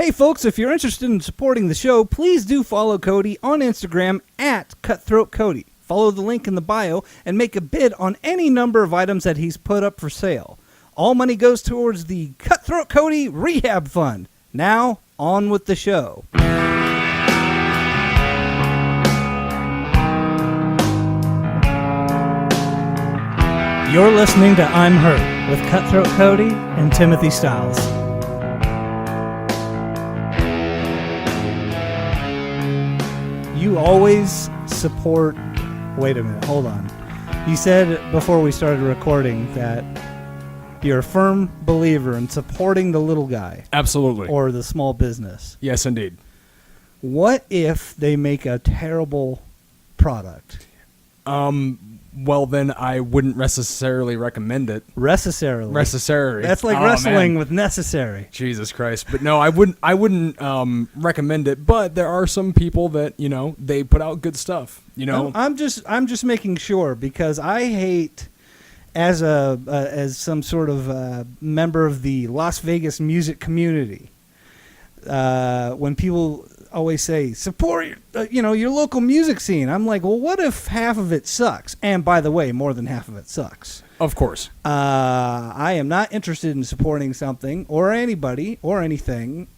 Hey folks, if you're interested in supporting the show, please do follow Cody on Instagram at CutthroatCody. Follow the link in the bio and make a bid on any number of items that he's put up for sale. All money goes towards the Cutthroat Cody Rehab Fund. Now, on with the show. You're listening to I'm Hurt with Cutthroat Cody and Timothy Styles. You always support... Wait a minute, hold on. You said before we started recording that you're a firm believer in supporting the little guy. Absolutely. Or the small business. Yes, indeed. What if they make a terrible product? Well, then I wouldn't necessarily recommend it. Necessarily. That's like wrestling with necessary. Jesus Christ. But no, I wouldn't recommend it. But there are some people that, they put out good stuff, I'm just making sure, because I hate, as some sort of member of the Las Vegas music community, when people always say support your local music scene. I'm like, well, what if half of it sucks? And by the way, more than half of it sucks. Of course. I am not interested in supporting something or anybody or anything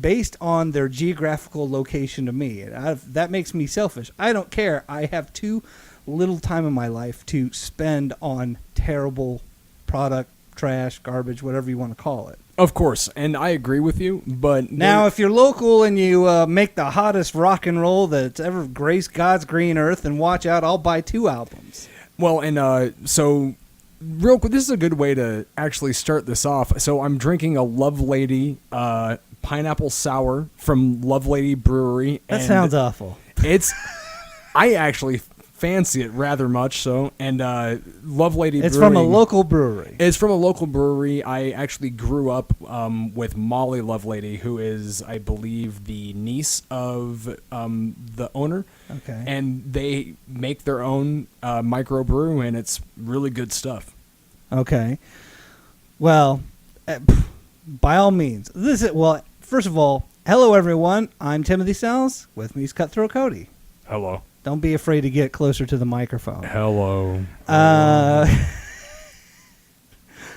based on their geographical location to me. That makes me selfish. I don't care. I have too little time in my life to spend on terrible product, trash, garbage, whatever you want to call it. Of course, and I agree with you, but... Now, if you're local and you make the hottest rock and roll that's ever graced God's green earth, then watch out, I'll buy 2 albums. Well, and so, real quick, this is a good way to actually start this off. So I'm drinking a Love Lady pineapple sour from Love Lady Brewery. That sounds awful. I actually fancy it rather much so, and Love Lady Brewery. It's from a local brewery. It's from a local brewery. I actually grew up with Molly Lovelady, who is, I believe, the niece of the owner. Okay. And they make their own microbrew, and it's really good stuff. Okay. Well, by all means. First of all, hello everyone. I'm Timothy Styles. With me is Cutthroat Cody. Hello. Don't be afraid to get closer to the microphone. Hello.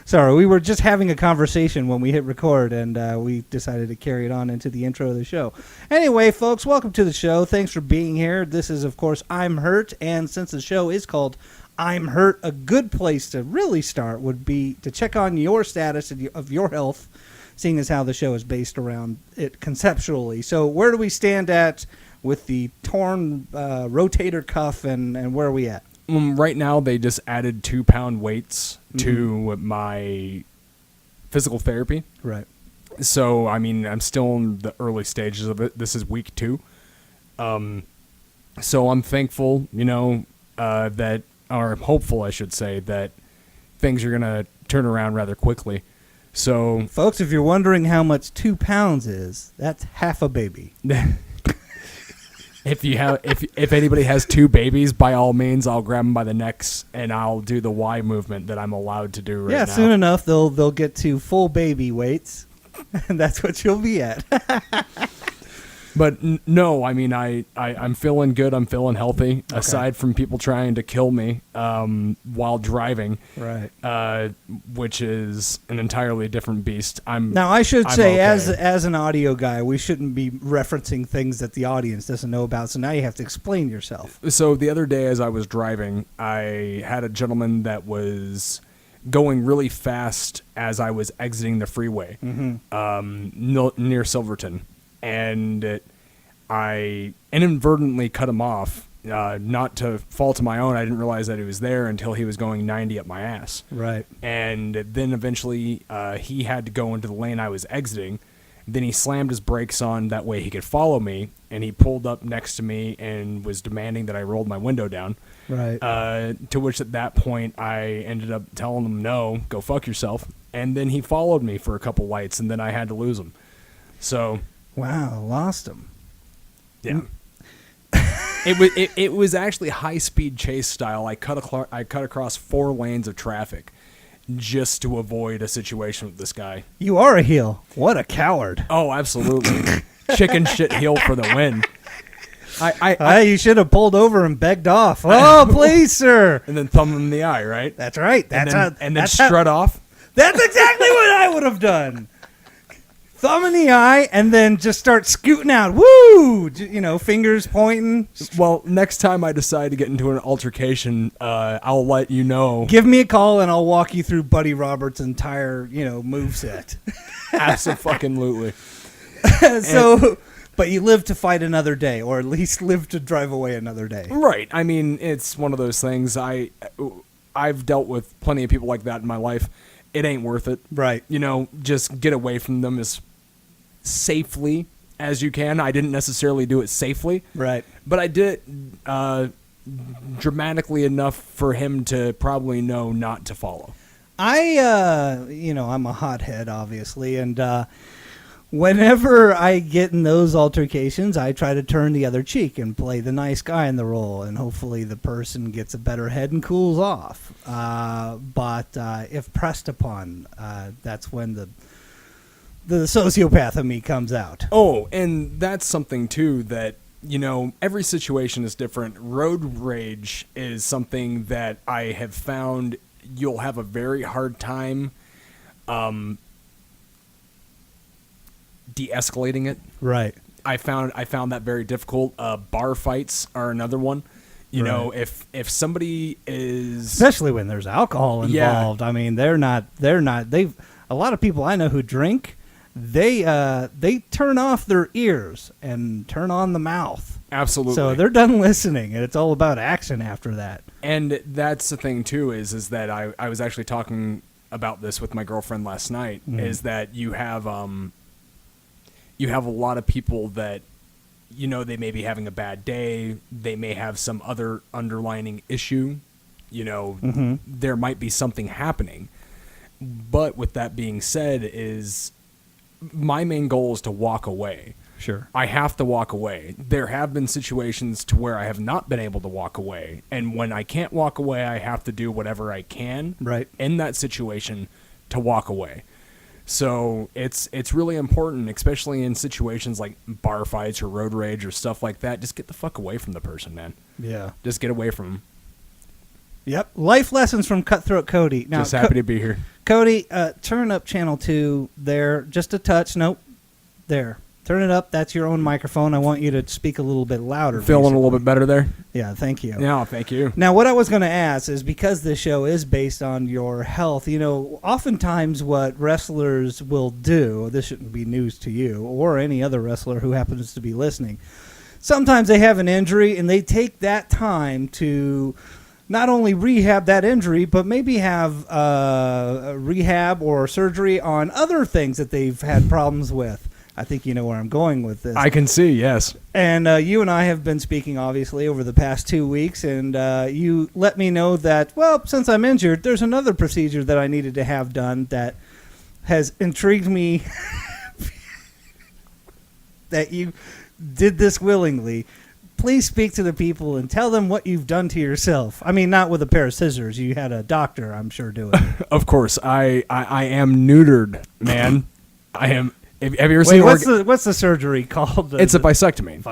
Sorry, we were just having a conversation when we hit record, and we decided to carry it on into the intro of the show. Anyway, folks, welcome to the show. Thanks for being here. This is, of course, I'm Hurt, and since the show is called I'm Hurt, a good place to really start would be to check on your status of your health, seeing as how the show is based around it conceptually. So where do we stand at with the torn rotator cuff, and where are we at? Right now, they just added 2-pound weights to my physical therapy. Right. So, I mean, I'm still in the early stages of it. This is week 2. So I'm thankful, that, or I'm hopeful, I should say, that things are going to turn around rather quickly. So, folks, if you're wondering how much 2 pounds is, that's half a baby. If anybody has 2 babies, by all means, I'll grab them by the necks and I'll do the Y movement that I'm allowed to do right now. Yeah, soon enough they'll get to full baby weights, and that's what you'll be at. But no, I mean, I'm feeling good. I'm feeling healthy. Okay. Aside from people trying to kill me while driving, right? Which is an entirely different beast. Now I should say, okay. as an audio guy, we shouldn't be referencing things that the audience doesn't know about. So now you have to explain yourself. So the other day, as I was driving, I had a gentleman that was going really fast as I was exiting the freeway near Silverton. And I inadvertently cut him off, not to fault of my own. I didn't realize that he was there until he was going 90 up my ass. Right. And then eventually he had to go into the lane I was exiting. Then he slammed his brakes on, that way he could follow me. And he pulled up next to me and was demanding that I rolled my window down. Right. To which at that point I ended up telling him, no, go fuck yourself. And then he followed me for a couple lights, and then I had to lose him. So... Wow, lost him. Yeah. It was actually high speed chase style. I cut across 4 lanes of traffic, just to avoid a situation with this guy. You are a heel. What a coward. Oh, absolutely. Chicken shit heel for the win. You should have pulled over and begged off. Oh, please, sir. And then thumb him in the eye, right? That's right. And then strut off. That's exactly what I would have done. Thumb in the eye and then just start scooting out. Woo! Fingers pointing. Well, next time I decide to get into an altercation, I'll let you know. Give me a call and I'll walk you through Buddy Roberts' entire, moveset. Absolutely. But you live to fight another day, or at least live to drive away another day. Right. I mean, it's one of those things. I've dealt with plenty of people like that in my life. It ain't worth it. Right. Just get away from them as safely as you can. I didn't necessarily do it safely. Right. But I did it dramatically enough for him to probably know not to follow. I'm a hothead, obviously, and whenever I get in those altercations, I try to turn the other cheek and play the nice guy in the role, and hopefully the person gets a better head and cools off. But if pressed upon, that's when the sociopath of me comes out. Oh, and that's something, too, that, every situation is different. Road rage is something that I have found you'll have a very hard time de-escalating it. Right. I found that very difficult. Bar fights are another one. If somebody is, especially when there's alcohol involved. Yeah. I mean, they're not. A lot of people I know who drink, they turn off their ears and turn on the mouth. Absolutely. So they're done listening, and it's all about action after that. And that's the thing too, is that I was actually talking about this with my girlfriend last night. Is that you have a lot of people that, they may be having a bad day. They may have some other underlining issue. There might be something happening. But with that being said, is my main goal is to walk away. Sure. I have to walk away. There have been situations to where I have not been able to walk away. And when I can't walk away, I have to do whatever I can in that situation to walk away. So it's really important, especially in situations like bar fights or road rage or stuff like that. Just get the fuck away from the person, man. Yeah. Just get away from them. Yep. Life lessons from Cutthroat Cody. Now, just happy to be here. Cody, turn up channel 2 there. Just a touch. Nope. There. Turn it up. That's your own microphone. I want you to speak a little bit louder. Feeling a little bit better there? Yeah, thank you. Yeah, thank you. Now, what I was going to ask is, because this show is based on your health, oftentimes what wrestlers will do, this shouldn't be news to you or any other wrestler who happens to be listening, sometimes they have an injury and they take that time to not only rehab that injury, but maybe have rehab or surgery on other things that they've had problems with. I think you know where I'm going with this. I can see, yes. And you and I have been speaking, obviously, over the past 2 weeks, and you let me know that, well, since I'm injured, there's another procedure that I needed to have done that has intrigued me that you did this willingly. Please speak to the people and tell them what you've done to yourself. I mean, not with a pair of scissors. You had a doctor, I'm sure, doing it. Of course. I am neutered, man. I am... Have you ever seen... What's the surgery called? It's a bisectomy.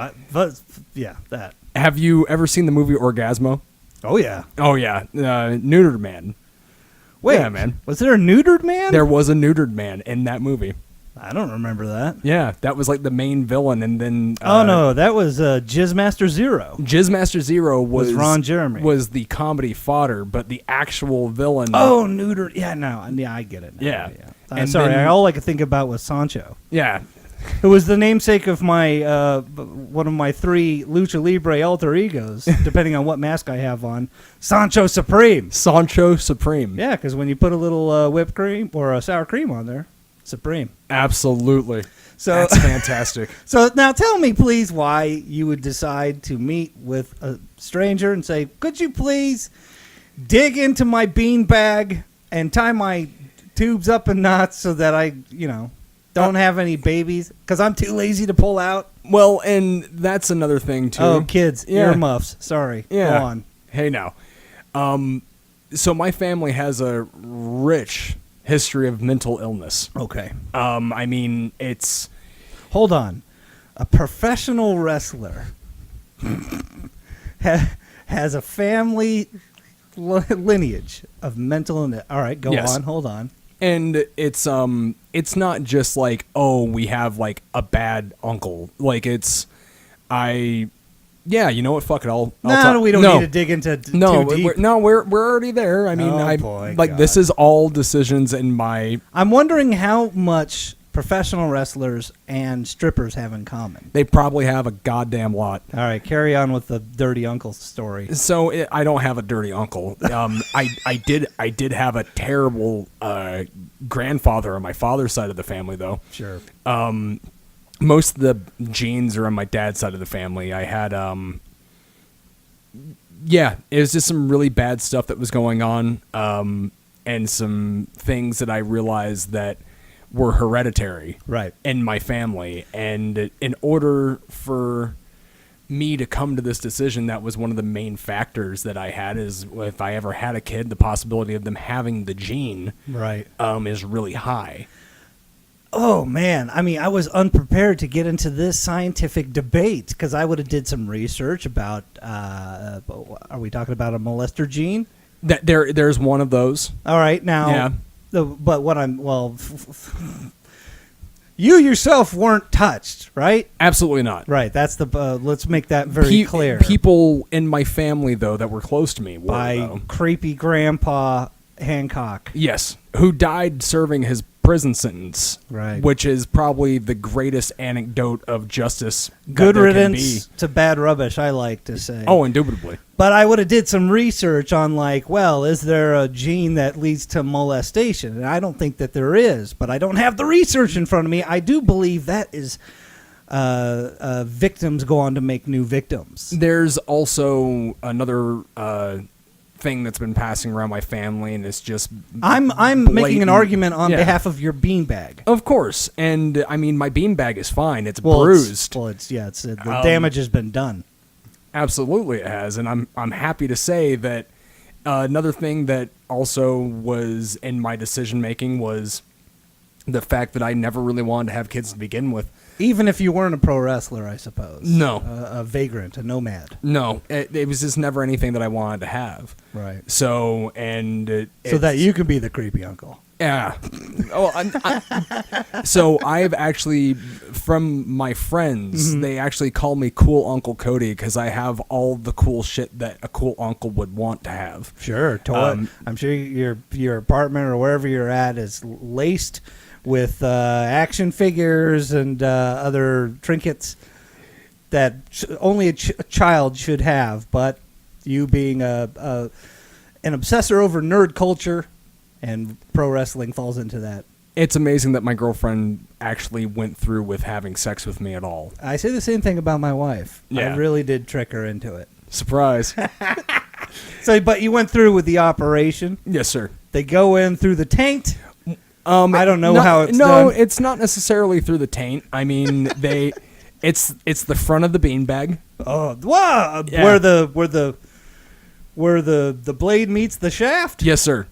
Yeah, that. Have you ever seen the movie Orgasmo? Oh, yeah. Oh, yeah. Neutered man. Wait, yeah, man. Was there a neutered man? There was a neutered man in that movie. I don't remember that. Yeah, that was like the main villain, and then... oh, no, that was Jizzmaster Zero. Jizzmaster Zero was Ron Jeremy. Was the comedy fodder, but the actual villain... Oh, neutered. Yeah, no. Yeah, I get it now. Yeah. And sorry, all I could think about was Sancho. Yeah. Who was the namesake of my one of my 3 Lucha Libre alter egos, depending on what mask I have on. Sancho Supreme. Sancho Supreme. Yeah, because when you put a little whipped cream or sour cream on there, Supreme. Absolutely. So that's fantastic. So now tell me, please, why you would decide to meet with a stranger and say, could you please dig into my bean bag and tie my tubes up in knots so that I, don't have any babies because I'm too lazy to pull out. Well, and that's another thing, too. Oh, kids, earmuffs. Sorry. Yeah. Go on. Hey, now. So my family has a rich history of mental illness. Okay. I mean, it's Hold on. A professional wrestler has a family lineage of mental illness. All right, go Yes. on. Hold on. and it's not just like, oh, we have like a bad uncle. Like yeah, you know what? Fuck it. No, we don't need to dig into too deep. We're already there. I mean, Oh, boy, like God. this is all decisions in my. I'm wondering how much professional wrestlers and strippers have in common. They probably have a goddamn lot. All right, carry on with the dirty uncle story. So I don't have a dirty uncle. I did have a terrible grandfather on my father's side of the family, though. Sure. Most of the genes are on my dad's side of the family. I had it was just some really bad stuff that was going on, and some things that I realized that were hereditary in my family. And in order for me to come to this decision, that was one of the main factors that I had, is if I ever had a kid, the possibility of them having the gene is really high. Oh, man. I mean, I was unprepared to get into this scientific debate because I would have did some research about, are we talking about a molester gene? There's one of those. All right. Now, Yeah. But what you yourself weren't touched, right? Absolutely not. Right. That's the, let's make that very clear. People in my family, though, that were close to me were, By though. creepy grandpa Hancock. Yes, who died serving his prison sentence, Right. which is probably the greatest anecdote of justice. Good that there can riddance be. to bad rubbish, I like to say. Oh, indubitably. But I would have did some research on, like, well, is there a gene that leads to molestation? And I don't think that there is, but I don't have the research in front of me. I do believe that is victims go on to make new victims. There's also another thing that's been passing around my family, and it's just I'm making an argument on behalf of your beanbag. Of course, and I mean my beanbag is fine. It's bruised. The damage has been done. Absolutely, it has, and I'm happy to say that another thing that also was in my decision making was the fact that I never really wanted to have kids to begin with. Even if you weren't a pro wrestler, I suppose. No. A vagrant, a nomad. No, it was just never anything that I wanted to have. Right. So, so that you could be the creepy uncle. Yeah. So I've actually, from my friends, they actually call me Cool Uncle Cody because I have all the cool shit that a cool uncle would want to have. Sure. I'm sure your apartment or wherever you're at is laced with action figures and other trinkets that only a child should have. But you being an obsessor over nerd culture and pro wrestling falls into that. It's amazing that my girlfriend actually went through with having sex with me at all. I say the same thing about my wife. Yeah. I really did trick her into it. Surprise. So, but you went through with the operation. Yes, sir. They go in through the taint. I don't know how it's done. No, it's not necessarily through the taint. I mean, it's the front of the beanbag. Oh, wow! Yeah. Where the blade meets the shaft. Yes, sir.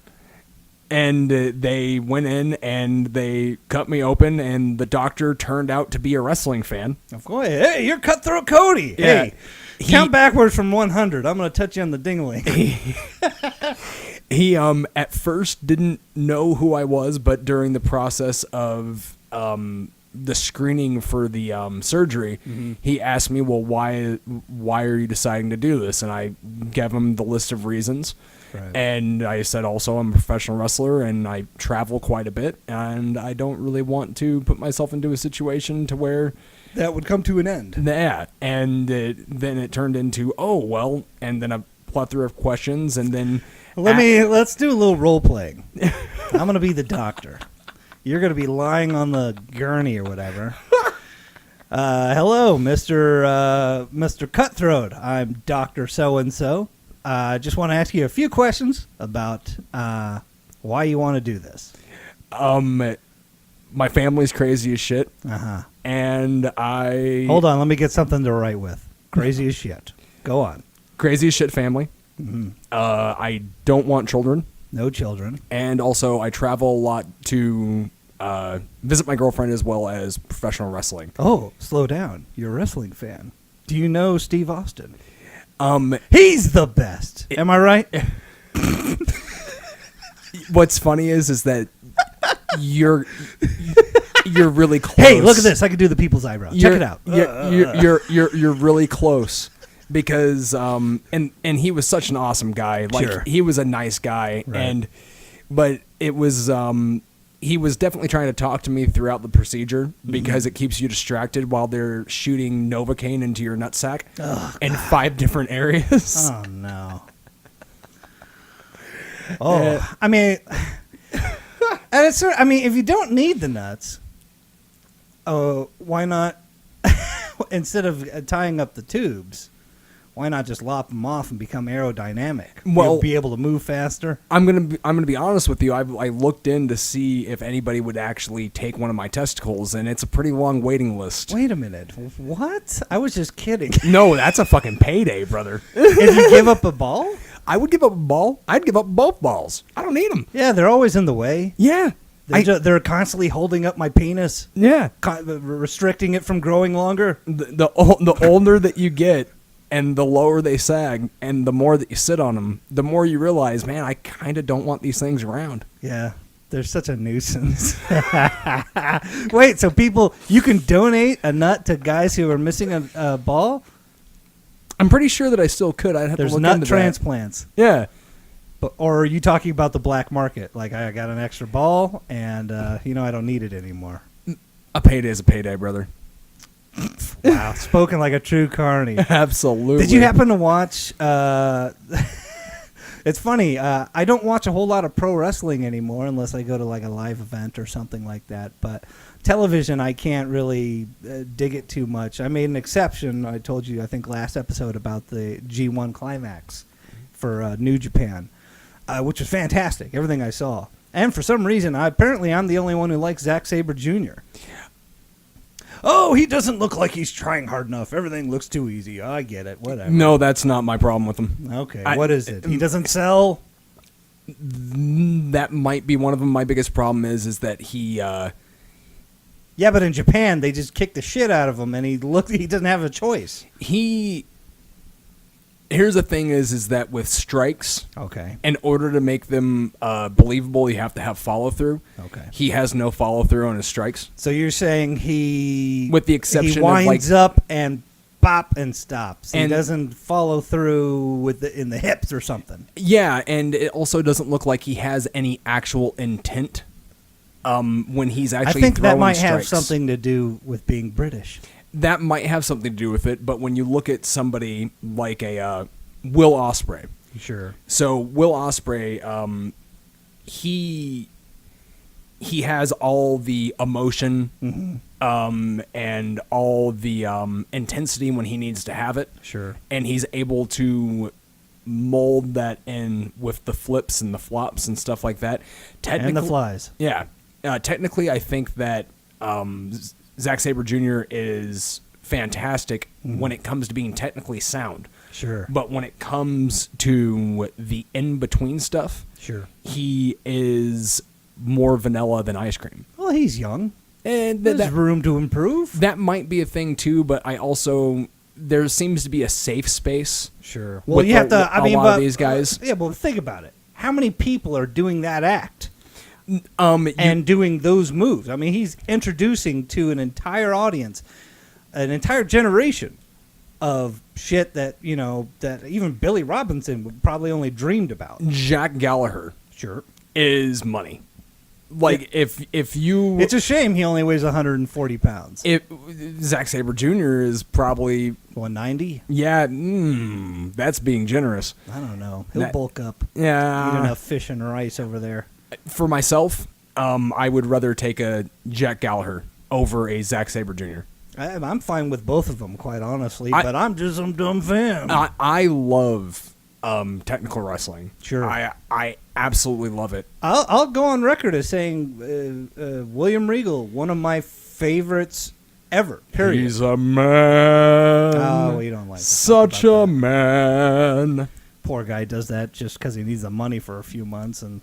And they went in and they cut me open, and the doctor turned out to be a wrestling fan. Of course. Hey, you're Cutthroat Cody. Yeah. Hey, count backwards from 100. I'm going to touch you on the ding-a-ling. He at first didn't know who I was, but during the process of the screening for the surgery, he asked me, well, why are you deciding to do this? And I gave him the list of reasons. Right. And I said also I'm a professional wrestler and I travel quite a bit, and I don't really want to put myself into a situation to where that would come to an end. Yeah. And then it turned into, oh, well, and then a plethora of questions, and then let's do a little role playing. I'm going to be the doctor. You're going to be lying on the gurney or whatever. Hello, Mr. Cutthroat. I'm Dr. So-and-so. I just want to ask you a few questions about why you want to do this. My family's crazy as shit. Uh-huh. And I... Hold on, let me get something to write with. Crazy as shit. Go on. Crazy as shit family. I don't want children. No children. And also, I travel a lot to visit my girlfriend as well as professional wrestling. Oh, slow down. You're a wrestling fan. Do you know Steve Austin? Um, He's the best. Am I right? What's funny is that you're really close. Hey, look at this. I can do the people's eyebrow. Check it out. You're really close because and he was such an awesome guy. Like Sure. he was a nice guy, Right. but it was he was definitely trying to talk to me throughout the procedure because it keeps you distracted while they're shooting Novocaine into your nutsack in 5 different areas. Oh, no. Oh, I mean, and it's, I mean, if you don't need the nuts, why not, instead of tying up the tubes, why not just lop them off and become aerodynamic? Well- You'll be able to move faster. I'm gonna be honest with you. I looked in to see if anybody would actually take one of my testicles, and it's a pretty long waiting list. Wait a minute. What? I was just kidding. No, that's a fucking payday, brother. If you give up a ball? I would give up a ball. I'd give up both balls. I don't need them. Yeah, they're always in the way. Yeah. They're constantly holding up my penis, Yeah. restricting it from growing longer. The older that you get and the lower they sag and the more that you sit on them, the more you realize, man, I kind of don't want these things around. Yeah, they're such a nuisance. Wait, so you can donate a nut to guys who are missing a ball? I'm pretty sure that I still could. I'd have There's to look nut into transplants. that. Yeah. Or are you talking about the black market? Like, I got an extra ball, and, I don't need it anymore. A payday is a payday, brother. Wow, spoken like a true carny. Absolutely. Did you happen to watch... It's funny. I don't watch a whole lot of pro wrestling anymore unless I go to, like, a live event or something like that. But television, I can't really dig it too much. I made an exception. I told you, I think, last episode about the G1 Climax for New Japan. Which was fantastic, everything I saw. And for some reason, apparently I'm the only one who likes Zack Sabre Jr. Oh, he doesn't look like he's trying hard enough. Everything looks too easy. I get it. Whatever. No, that's not my problem with him. Okay, what is it? He doesn't sell? That might be one of them. My biggest problem is that he... Yeah, but in Japan, they just kick the shit out of him, and he doesn't have a choice. Here's the thing is that with strikes, Okay. in order to make them believable, you have to have follow-through. Okay. He has no follow-through on his strikes. So you're saying With the exception he of, winds up and pop and stops. He And- doesn't follow through in the hips or something. Yeah, and it also doesn't look like he has any actual intent when he's I actually think that throwing might have strikes. something to do with being British. That might have something to do with it, but when you look at somebody like a Will Ospreay, Sure. so Will Ospreay, he has all the emotion and all the intensity when he needs to have it. Sure. And he's able to mold that in with the flips and the flops and stuff like that. And the flies. Yeah. Technically, I think that Zack Sabre Jr. is fantastic when it comes to being technically sound. Sure. But when it comes to the in-between stuff, Sure. he is more vanilla than ice cream. Well, he's young. And There's room to improve. that might be a thing, too, but I also... There seems to be a safe space. Sure. Well, with you have to. a lot of these guys. Yeah, but think about it. How many people are doing that act You- and doing those moves? I mean, he's introducing to an entire audience, an entire generation of shit that that even Billy Robinson would probably only dreamed about. Jack Gallagher Sure. is money. Like if you It's a shame he only weighs 140 pounds. Zack Sabre Jr. is probably 190? that's being generous. I don't know. He'll That- bulk up. Eat Yeah, enough fish and rice over there. for myself, I would rather take a Jack Gallagher over a Zack Sabre Jr. I'm fine with both of them, quite honestly, but I'm just some dumb fan. I love technical wrestling. Sure. I absolutely love it. I'll go on record as saying William Regal, one of my favorites ever. Period. He's a man. Oh, well, you don't like to talk Such about a man. poor guy does that just because he needs the money for a few months. And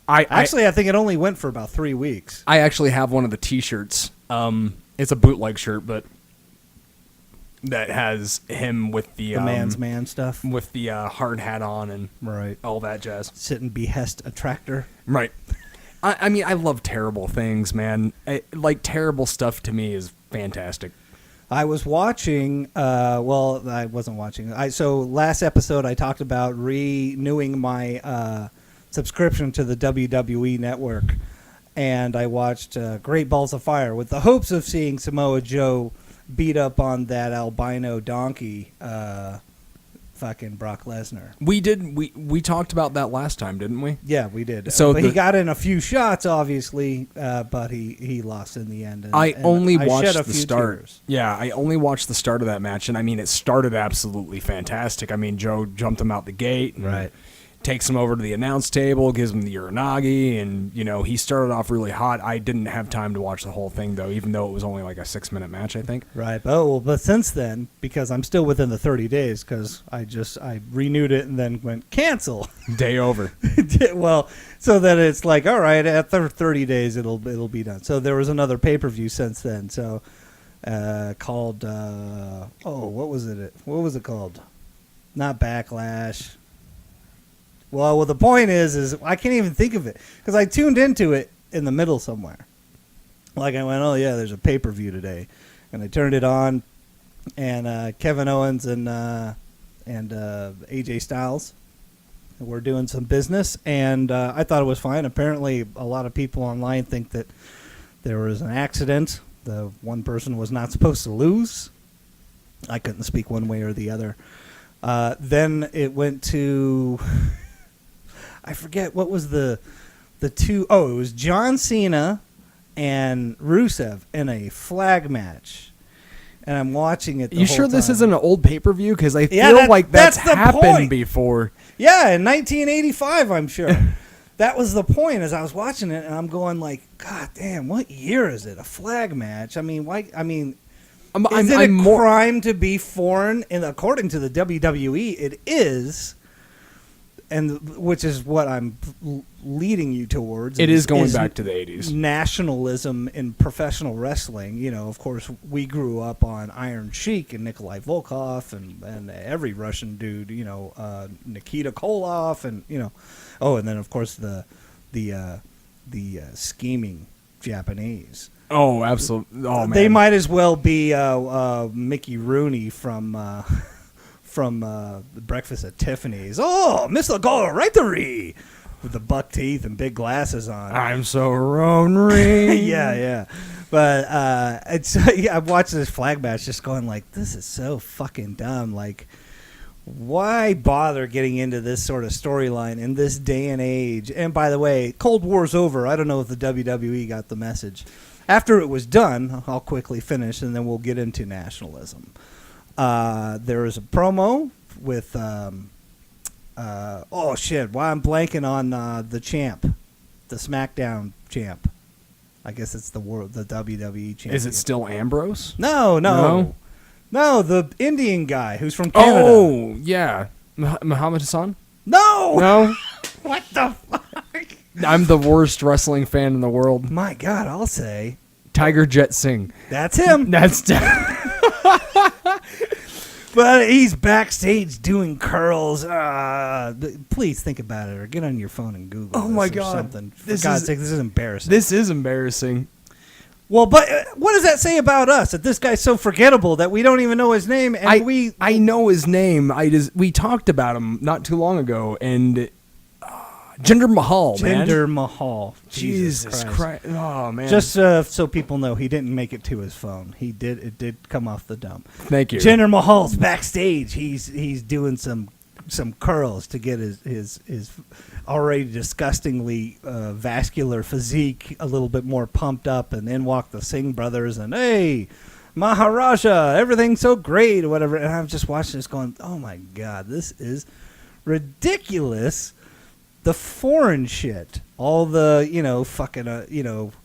I think it only went for about 3 weeks. I actually have one of the T-shirts. It's a bootleg shirt, but that has him with the man's man stuff, with the hard hat on and right, all that jazz. Sit and behest a tractor. Right. I mean, I love terrible things, man. Terrible stuff to me is fantastic. I was watching. Well, I wasn't watching. So last episode, I talked about renewing my subscription to the WWE Network, and I watched Great Balls of Fire with the hopes of seeing Samoa Joe beat up on that albino donkey, fucking Brock Lesnar. We talked about that last time, didn't we? Yeah, we did. So but he got in a few shots, obviously, but he lost in the end. And, I only watched shed a the few start. tears. Yeah, I only watched the start of that match, and I mean, it started absolutely fantastic. I mean, Joe jumped him out the gate. Right. Takes him over to the announce table, gives him the uranagi, and, he started off really hot. I didn't have time to watch the whole thing, though, even though it was only like a 6-minute match, I think. Right. But since then, because I'm still within the 30 days, because I renewed it and then went cancel. Day over. Well, so that it's like, all right, after 30 days, it'll be done. So there was another pay-per-view since then. So called, what was it? What was it called? Not Backlash. Well, the point is I can't even think of it because I tuned into it in the middle somewhere. Like I went, oh yeah, there's a pay-per-view today, and I turned it on, and Kevin Owens and AJ Styles were doing some business, and I thought it was fine. Apparently, a lot of people online think that there was an accident. The one person was not supposed to lose. I couldn't speak one way or the other. Then it went to. I forget what was the two. Oh, it was John Cena and Rusev in a flag match, and I'm watching it. You sure this time. isn't an old pay-per-view? Because I feel like that's happened point. Before. Yeah, in 1985, I'm sure. That was the point. As I was watching it, and I'm going like, God damn, what year is it? A flag match? I mean, why? I mean. Is it a crime to be foreign? And according to the WWE, it is. And which is what I'm leading you towards. It is going back to the 80s. Nationalism in professional wrestling. Of course, we grew up on Iron Sheik and Nikolai Volkov and every Russian dude, Nikita Koloff and, and then, of course, the scheming Japanese. Oh, absolutely. Oh, man. They might as well be Mickey Rooney from Breakfast at Tiffany's. Oh, Mr. Goratory! With the buck teeth and big glasses on. I'm so Ronery. Yeah. But I've watched this flag match just going like, this is so fucking dumb. Like, why bother getting into this sort of storyline in this day and age? And by the way, Cold War's over. I don't know if the WWE got the message. After it was done, I'll quickly finish, and then we'll get into nationalism. There was a promo with oh shit! Why I'm blanking on the champ, the SmackDown champ. I guess it's the WWE champ. Is it still Ambrose? No, the Indian guy who's from Canada. Oh yeah, Muhammad Hassan. No. What the fuck? I'm the worst wrestling fan in the world. My God, I'll say Tiger Jet Singh. That's him. But he's backstage doing curls. Please think about it, or get on your phone and Google. Oh my or God! Something. For God's sake, this is embarrassing. This is embarrassing. Well, but what does that say about us? That this guy's so forgettable that we don't even know his name, and I know his name. We talked about him not too long ago, and Jinder Mahal, man. Jinder Mahal. Jesus Christ. Oh, man. Just so people know, he didn't make it to his phone. It did come off the dump. Thank you. Jinder Mahal's backstage. He's doing some curls to get his already disgustingly vascular physique a little bit more pumped up, and in walk the Singh brothers, and hey, Maharaja, everything's so great, or whatever. And I'm just watching this going, oh my God, this is ridiculous. The foreign shit, all the fucking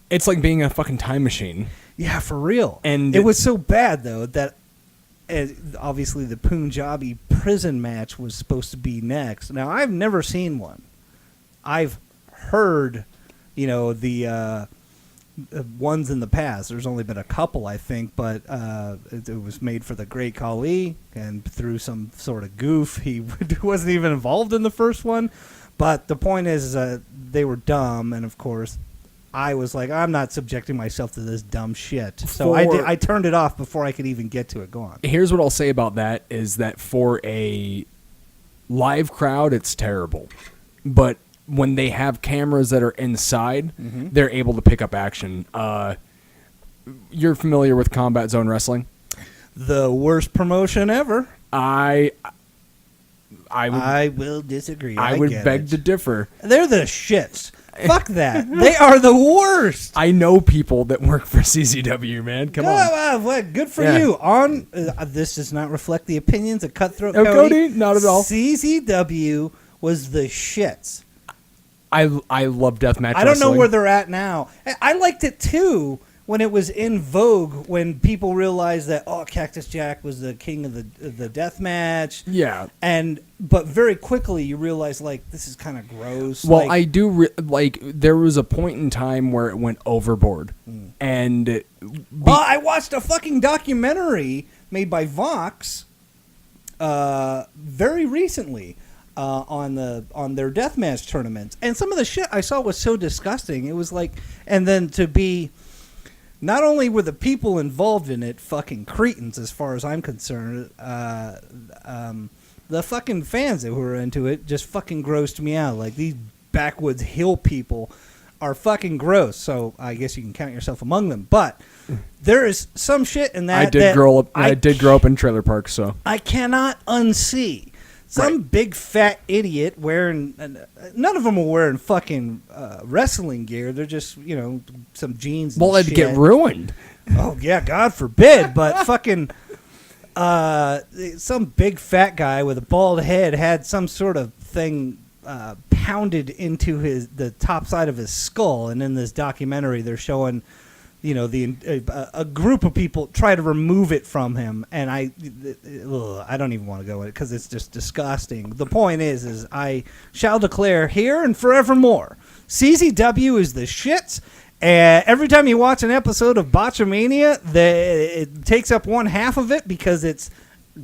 it's like being a fucking time machine. Yeah, for real. And it was so bad though that obviously the Punjabi prison match was supposed to be next. Now, I've never seen one. I've heard, the ones in the past. There's only been a couple, I think, but it was made for the Great Khali, and through some sort of goof, he wasn't even involved in the first one. But the point is they were dumb, and of course, I was like, I'm not subjecting myself to this dumb shit. So I turned it off before I could even get to it. Go on. Here's what I'll say about that is that for a live crowd, it's terrible. But when they have cameras that are inside, they're able to pick up action. You're familiar with Combat Zone Wrestling? The worst promotion ever. I will disagree. I would beg to differ. They're the shits. Fuck that. They are the worst. I know people that work for CZW, man. Come on. What? Good for you. This does not reflect the opinions of Cutthroat Cody. Not at all. CZW was the shits. I love deathmatch wrestling. I don't know where they're at now. I liked it too when it was in vogue, when people realized that Cactus Jack was the king of the death match. Yeah. But very quickly you realize, like, this is kind of gross. Well, I do there was a point in time where it went overboard. And I watched a fucking documentary made by Vox very recently on their deathmatch tournaments. And some of the shit I saw was so disgusting. It was like, and then to be, not only were the people involved in it fucking cretins as far as I'm concerned, the fucking fans that were into it just fucking grossed me out. Like, these backwoods hill people are fucking gross. So I guess you can count yourself among them. But there is some shit in that. I did grow up in trailer parks, so I cannot unsee. Some big fat idiot wearing, none of them are wearing fucking wrestling gear. They're just, some jeans. Well, it'd get ruined. Oh, yeah, God forbid. But fucking some big fat guy with a bald head had some sort of thing pounded into the top side of his skull. And in this documentary, they're showing, a group of people try to remove it from him, and I don't even want to go in it because it's just disgusting. The point is I shall declare here and forevermore, CZW is the shits. Every time you watch an episode of Botchamania, it takes up one half of it because it's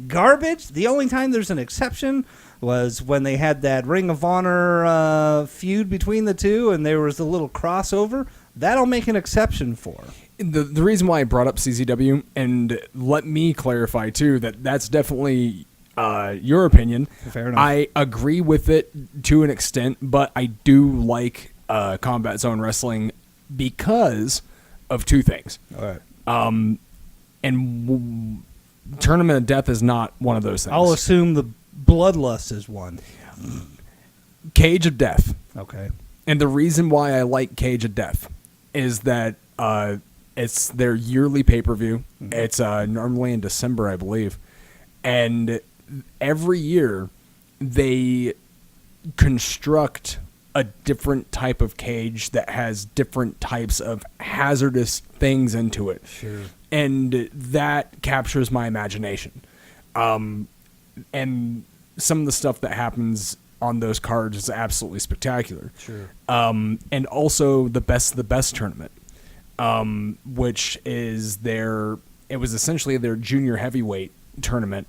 garbage. The only time there's an exception was when they had that Ring of Honor feud between the two, and there was a little crossover. That I'll make an exception for. The reason why I brought up CZW, and let me clarify too, that's definitely your opinion. Fair enough. I agree with it to an extent, but I do like Combat Zone Wrestling because of two things. All right. Tournament of Death is not one of those things. I'll assume the Bloodlust is one. Cage of Death. Okay. And the reason why I like Cage of Death is that it's their yearly pay-per-view. Mm-hmm. It's normally in December, I believe. And every year they construct a different type of cage that has different types of hazardous things into it. Sure. And that captures my imagination. And some of the stuff that happens on those cards is absolutely spectacular. Sure. And also the Best of the Best tournament, which is it was essentially their junior heavyweight tournament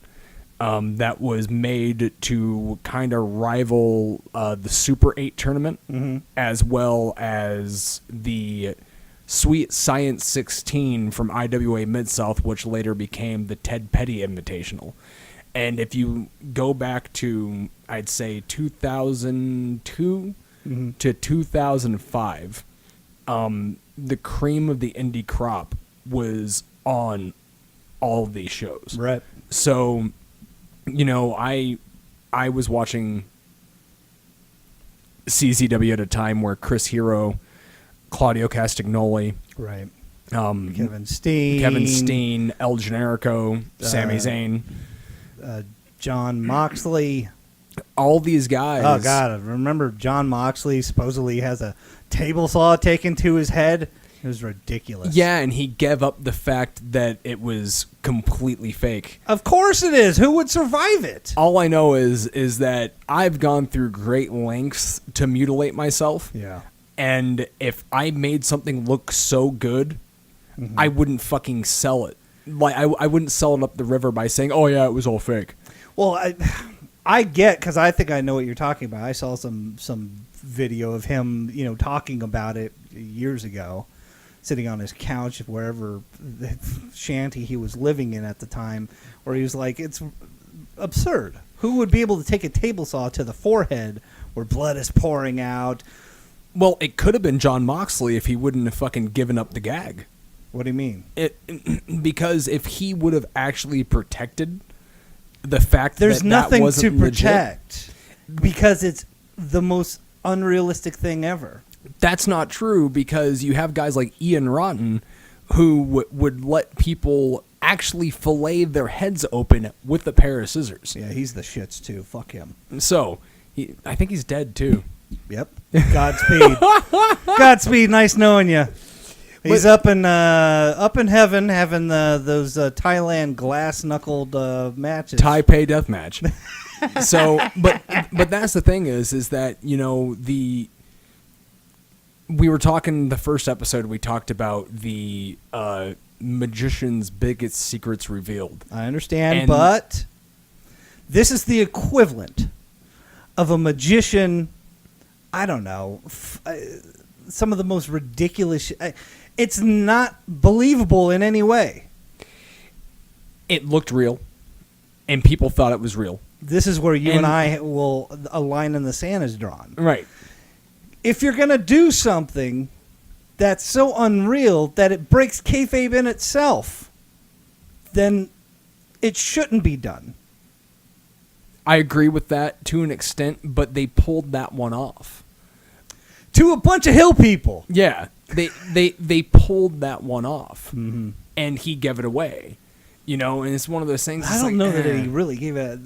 that was made to kind of rival the Super 8 tournament, as well as the Sweet Science 16 from IWA Mid-South, which later became the Ted Petty Invitational. And if you go back to, I'd say, 2002 to 2005, the cream of the indie crop was on all of these shows. Right. So, I was watching CZW at a time where Chris Hero, Claudio Castagnoli, right, Kevin Steen, El Generico, Sami Zayn, John Moxley, all these guys. Oh God, I remember John Moxley supposedly has a table saw taken to his head It was ridiculous. Yeah, and he gave up the fact that it was completely fake. Of course it is. Who would survive it? All I know is that I've gone through great lengths to mutilate myself. Yeah. And if I made something look so good, I wouldn't fucking sell it. Like I wouldn't sell it up the river by saying, "Oh yeah, it was all fake." Well, I get, because I think I know what you're talking about. I saw some video of him, talking about it years ago, sitting on his couch wherever the shanty he was living in at the time, where he was like, "It's absurd. Who would be able to take a table saw to the forehead where blood is pouring out?" Well, it could have been John Moxley if he wouldn't have fucking given up the gag. What do you mean? Because if he would have actually protected the fact there's that nothing that wasn't to protect, because it's the most unrealistic thing ever. That's not true, because you have guys like Ian Rotten who would let people actually fillet their heads open with a pair of scissors. Yeah, he's the shits too. Fuck him. So, I think he's dead too. Yep. Godspeed. Godspeed. Nice knowing you. He's up in heaven having those Thailand glass knuckled matches. Taipei death match. So, but that's the thing is that we were talking the first episode. We talked about the magician's biggest secrets revealed. I understand, but this is the equivalent of a magician. I don't know. Some of the most ridiculous. It's not believable in any way. It looked real, and people thought it was real. This is where you and I will, a line in the sand is drawn. Right. If you're going to do something that's so unreal that it breaks kayfabe in itself, then it shouldn't be done. I agree with that to an extent, but they pulled that one off. To a bunch of hill people. Yeah. They pulled that one off, and he gave it away, and it's one of those things. I don't know that he really gave it.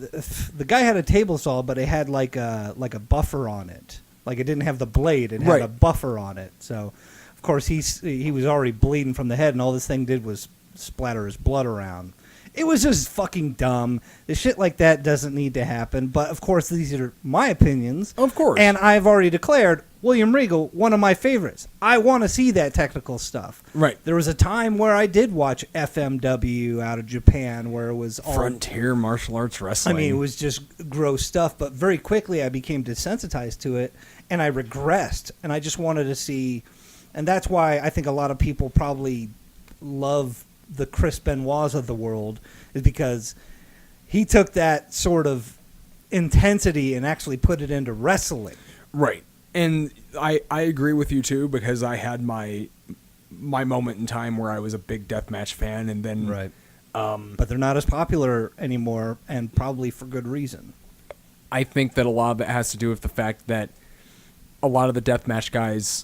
The guy had a table saw, but it had like a buffer on it. Like it didn't have the blade; it had a buffer on it. So, of course, he was already bleeding from the head, and all this thing did was splatter his blood around. It was just fucking dumb. The shit like that doesn't need to happen. But, of course, these are my opinions. Of course. And I've already declared William Regal, one of my favorites. I want to see that technical stuff. Right. There was a time where I did watch FMW out of Japan, where it was all Frontier Martial Arts Wrestling. I mean, it was just gross stuff. But very quickly I became desensitized to it, and I regressed. And I just wanted to see... And that's why I think a lot of people probably love the Chris Benoits of the world, is because he took that sort of intensity and actually put it into wrestling. Right. And I agree with you too, because I had my moment in time where I was a big deathmatch fan, and then right. But they're not as popular anymore, and probably for good reason. I think that a lot of it has to do with the fact that a lot of the deathmatch guys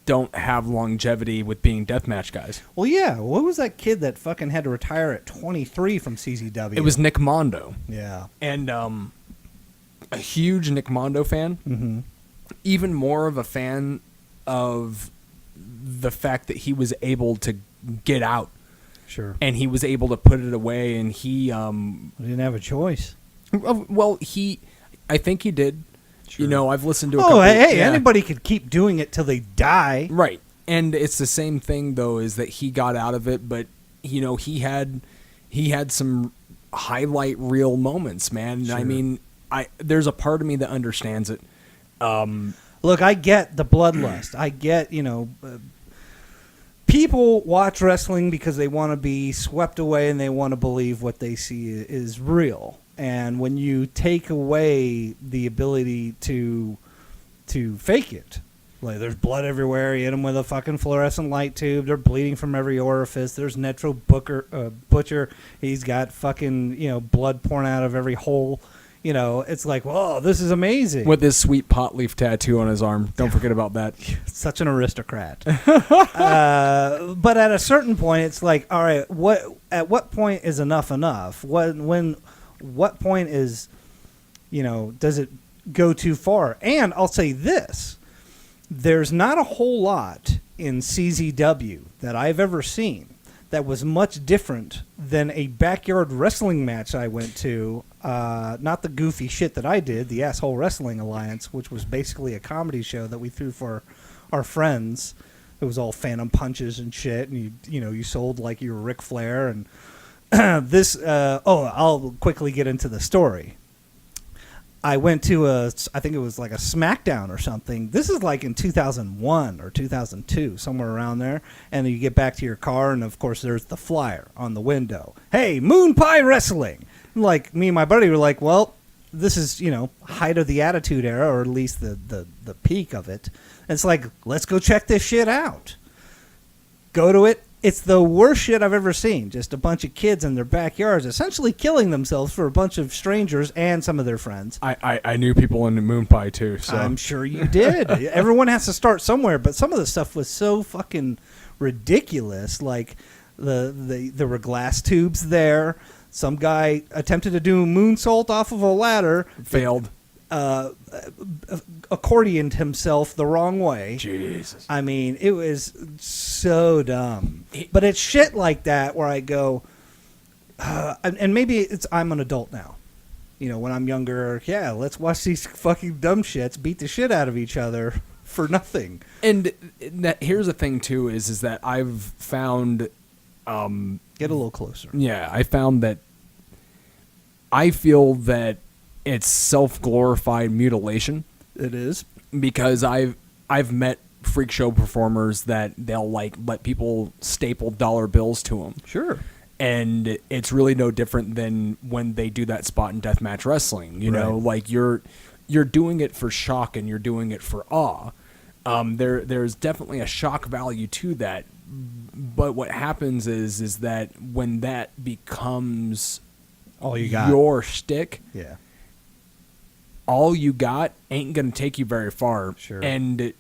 don't have longevity with being deathmatch guys. Well, yeah. What was that kid that fucking had to retire at 23 from CZW? It was Nick Mondo. Yeah. And a huge Nick Mondo fan. Mm-hmm. Even more of a fan of the fact that he was able to get out. Sure. And he was able to put it away, and he... didn't have a choice. Well, I think he did. Sure. I've listened to a couple... Oh, hey, anybody could keep doing it till they die. Right. And it's the same thing, though, is that he got out of it, but, he had some highlight reel moments, man. Sure. I mean, there's a part of me that understands it. Look, I get the bloodlust. I get, people watch wrestling because they want to be swept away and they want to believe what they see is real. And when you take away the ability to fake it, like there's blood everywhere, you hit them with a fucking fluorescent light tube, they're bleeding from every orifice, there's Netro Butcher, he's got fucking, blood pouring out of every hole. It's like, whoa, this is amazing. With his sweet pot leaf tattoo on his arm. Don't forget about that. Such an aristocrat. But at a certain point, it's like, all right, at what point is enough enough? What point is, does it go too far? And I'll say this. There's not a whole lot in CZW that I've ever seen that was much different than a backyard wrestling match I went to. Not the goofy shit that I did, the Asshole Wrestling Alliance, which was basically a comedy show that we threw for our friends. It was all phantom punches and shit, and you sold like you were Ric Flair. And I'll quickly get into the story. I went to I think it was like a SmackDown or something. This is like in 2001 or 2002, somewhere around there. And then you get back to your car, and of course there's the flyer on the window. Hey, Moon Pie Wrestling! Like, me and my buddy were like, well, this is, height of the Attitude Era, or at least the peak of it. And it's like, let's go check this shit out. Go to it. It's the worst shit I've ever seen. Just a bunch of kids in their backyards essentially killing themselves for a bunch of strangers and some of their friends. I knew people in Moon Pie, too. So. I'm sure you did. Everyone has to start somewhere, but some of the stuff was so fucking ridiculous. Like, there were glass tubes there. Some guy attempted to do a moonsault off of a ladder. Failed. Accordioned himself the wrong way. Jesus. I mean, it was so dumb. But it's shit like that where I go, and maybe I'm an adult now. When I'm younger, yeah, let's watch these fucking dumb shits beat the shit out of each other for nothing. And here's the thing, too, is that I've found... Get a little closer. Yeah, I found that I feel that it's self-glorified mutilation. It is. Because I've met freak show performers that they'll let people staple dollar bills to them. Sure. And it's really no different than when they do that spot in deathmatch wrestling. You know, like you're doing it for shock and you're doing it for awe. There's definitely a shock value to that. But what happens is that when that becomes all you got, your shtick, yeah, all you got ain't gonna take you very far. Sure. And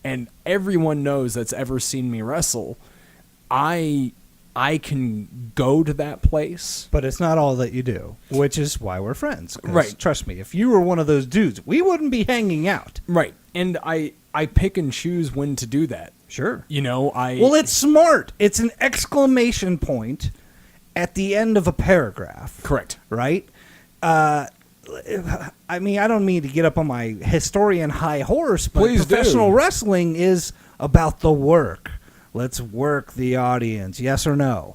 and everyone knows that's ever seen me wrestle, I can go to that place. But it's not all that you do, which is why we're friends. Right. Trust me, if you were one of those dudes, we wouldn't be hanging out. Right. And I pick and choose when to do that. Sure. Well, it's smart. It's an exclamation point at the end of a paragraph. Correct. Right? I mean, I don't mean to get up on my historian high horse, but Please professional do. wrestling is about the work. Let's work the audience. Yes or no?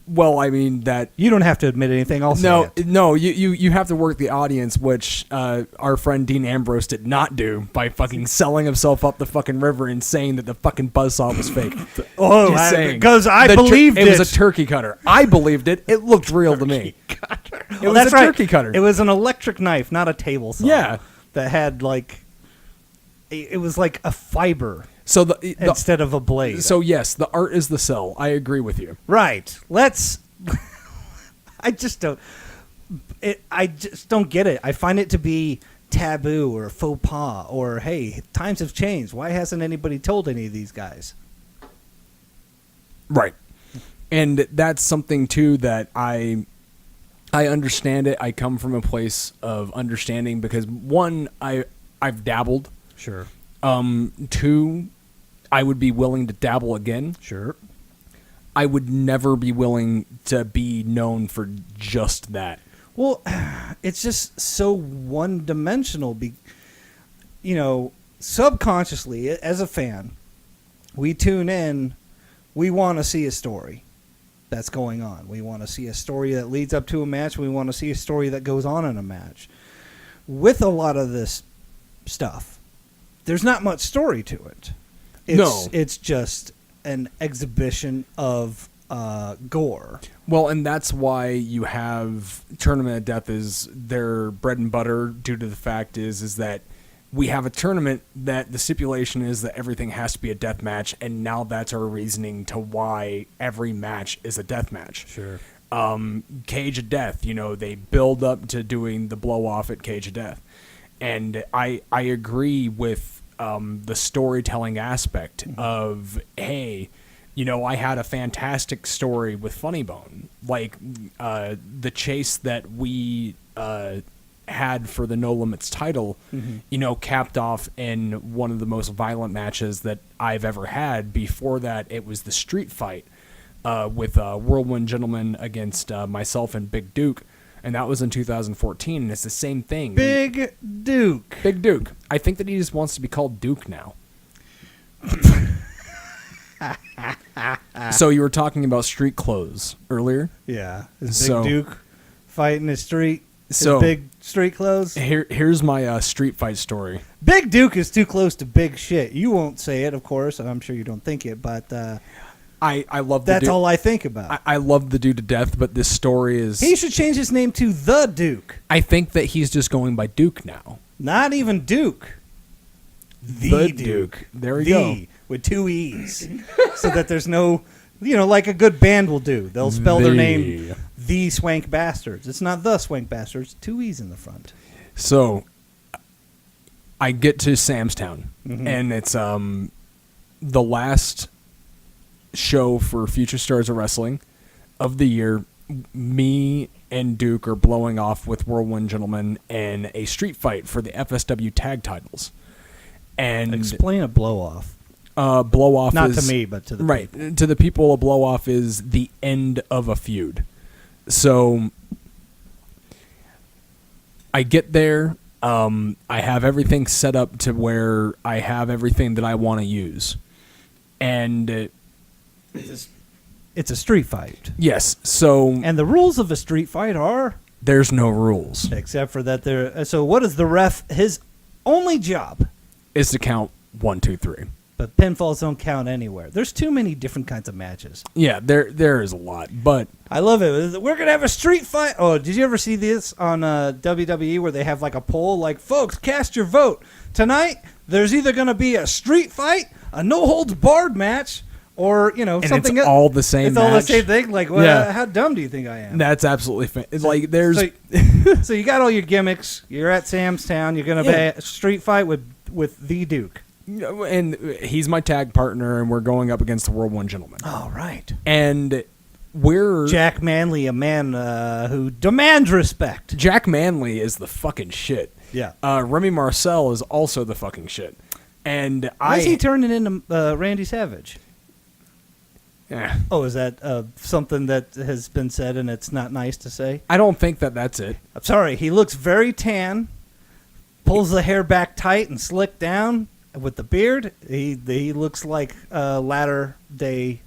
Well, I mean that you don't have to admit anything. I'll say it. No, you have to work the audience, which our friend Dean Ambrose did not do by fucking selling himself up the fucking river and saying that the fucking buzzsaw was fake. Because I believed it. It was a turkey cutter. I believed it. It looked real to me. It was a turkey cutter. It was an electric knife, not a table saw. Yeah, that had it was like a fiber. So instead of a blade. So yes, the art is the sell. I agree with you. Right. I just don't get it. I find it to be taboo or faux pas or, hey, times have changed. Why hasn't anybody told any of these guys? Right. And that's something too that I understand it. I come from a place of understanding because one, I've dabbled. Sure. Two, I would be willing to dabble again. Sure. I would never be willing to be known for just that. Well, it's just so one-dimensional. Subconsciously, as a fan, we tune in, we want to see a story that's going on. We want to see a story that leads up to a match. We want to see a story that goes on in a match. With a lot of this stuff, there's not much story to it. It's just an exhibition of gore. Well, and that's why you have Tournament of Death is their bread and butter due to the fact is that we have a tournament that the stipulation is that everything has to be a death match, and now that's our reasoning to why every match is a death match. Sure. Cage of Death, they build up to doing the blow off at Cage of Death. And I agree with the storytelling aspect of, hey, I had a fantastic story with Funny Bone. Like the chase that we had for the No Limits title, capped off in one of the most violent matches that I've ever had. Before that, it was the street fight with Whirlwind Gentleman against myself and Big Duke, and that was in 2014, and it's the same thing. Big Duke. Big Duke. I think that he just wants to be called Duke now. So you were talking about street clothes earlier? Yeah. Is Big Duke fighting the street? So big street clothes? Here's my street fight story. Big Duke is too close to big shit. You won't say it, of course, and I'm sure you don't think it, but I love the that's dude. all I think about. I love the dude to death, but this story is... He should change his name to The Duke. I think that he's just going by Duke now. Not even Duke. The Duke. There we go. With 2 E's. So that there's no... like a good band will do. They'll spell their name The Swank Bastards. It's not The Swank Bastards. 2 E's in the front. So, I get to Samstown, and it's the last show for Future Stars of Wrestling of the year. Me and Duke are blowing off with Whirlwind Gentleman in a street fight for the FSW tag titles. And explain a blow-off. Blow-off Not is... to me, but to the right, people. to the people, a blow-off is the end of a feud. So, I get there. I have everything set up to where I have everything that I want to use. And... It's a street fight. yes, so... And the rules of a street fight are... There's no rules. Except for that there... So what is the ref... His only job... Is to count 1, 2, 3. But pinfalls don't count anywhere. There's too many different kinds of matches. Yeah, there is a lot, but... I love it. We're going to have a street fight. Oh, did you ever see this on WWE where they have like a poll? Like, folks, cast your vote. Tonight, there's either going to be a street fight, a no-holds-barred match, or, and something it's all the same It's match. all the same thing? Like, well, Yeah. how dumb do you think I am? That's absolutely... like, there's... So you got all your gimmicks. You're at Sam's Town. You're going to Yeah. be a street fight with the Duke. And he's my tag partner, and we're going up against the Whirlwind Gentleman. Oh, right. And we're... Jack Manley, a man who demands respect. Jack Manley is the fucking shit. Yeah. Remy Marcel is also the fucking shit. And Why is he turning into Randy Savage? Yeah. Oh, is that something that has been said and it's not nice to say? I don't think that that's it. I'm sorry. He looks very tan, pulls the hair back tight and slicked down with the beard. He looks like latter day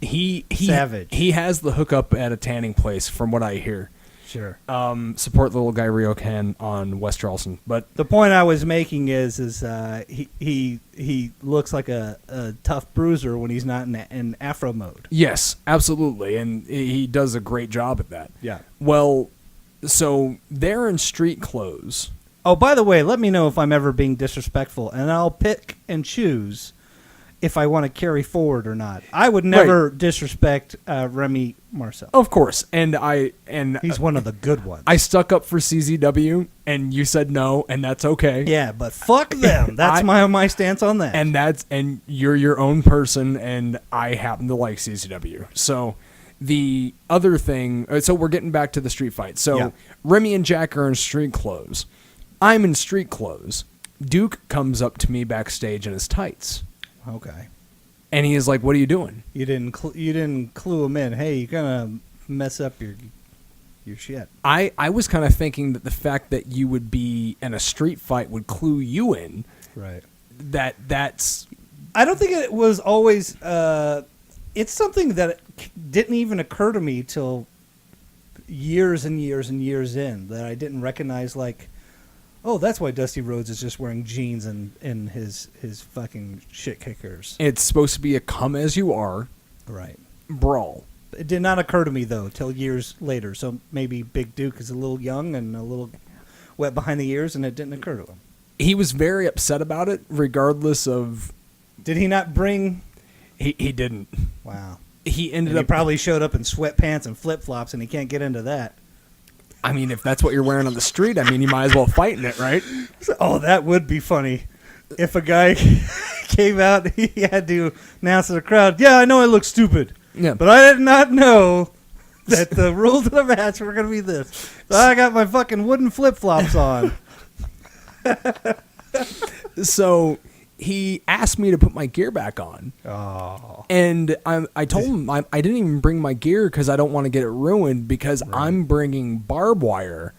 Savage. He has the hookup at a tanning place, from what I hear. Sure. Support the little guy Ryokan on West Charleston. But the point I was making is he looks like a tough bruiser when he's not in Afro mode. yes, absolutely, and he does a great job at that. Yeah. Well, so they're in street clothes. Oh, by the way, let me know if I'm ever being disrespectful, and I'll pick and choose if I want to carry forward or not. I would never disrespect Remy Marcel. Of course, and He's one of the good ones. I stuck up for CZW, and you said no, and that's okay. Yeah, but fuck them. That's my stance on that. And you're your own person, and I happen to like CZW. So the other thing, so we're getting back to the street fight. So Yeah. Remy and Jack are in street clothes. I'm in street clothes. Duke comes up to me backstage in his tights. Okay. And he is like, "What are you doing?" You didn't clue him in. Hey, you're gonna mess up your shit. I was kind of thinking that the fact that you would be in a street fight would clue you in. Right. That's... I don't think it was always. It's something that didn't even occur to me till years and years and years in, that I didn't recognize. Like, oh, that's why Dusty Rhodes is just wearing jeans and his fucking shit kickers. It's supposed to be a come as you are Right. brawl. It did not occur to me though till years later. So maybe Big Duke is a little young and a little wet behind the ears, and it didn't occur to him. He was very upset about it, regardless of... Did he not bring? He didn't. Wow. He ended And he up... probably showed up in sweatpants and flip flops, and he can't get into that. I mean, if that's what you're wearing on the street, I mean, you might as well fight in it, right? Oh, that would be funny. If a guy came out, he had to announce to the crowd, "Yeah, I know I look stupid, Yeah. but I did not know that the rules of the match were going to be this. So I got my fucking wooden flip-flops on." So he asked me to put my gear back on. Oh. And I told him I didn't even bring my gear because I don't want to get it ruined because I'm bringing barbed wire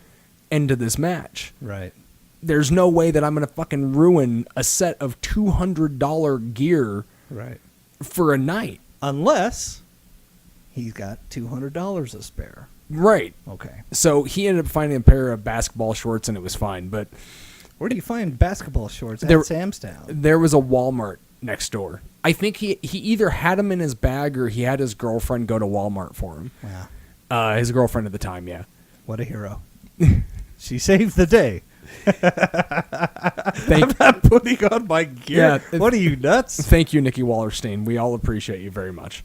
into this match. Right. There's no way that I'm going to fucking ruin a set of $200 gear Right. for a night. Unless he's got $200 to spare. Right. Okay. So he ended up finding a pair of basketball shorts and it was fine. But Where do you find basketball shorts at Sam's Town? there was a Walmart next door. I think he either had them in his bag or he had his girlfriend go to Walmart for him. Wow. His girlfriend at the time, yeah. What a hero. She saved the day. Thank, I'm not putting on my gear. Yeah, what are you, nuts? thank you, Nikki Wallerstein. We all appreciate you very much.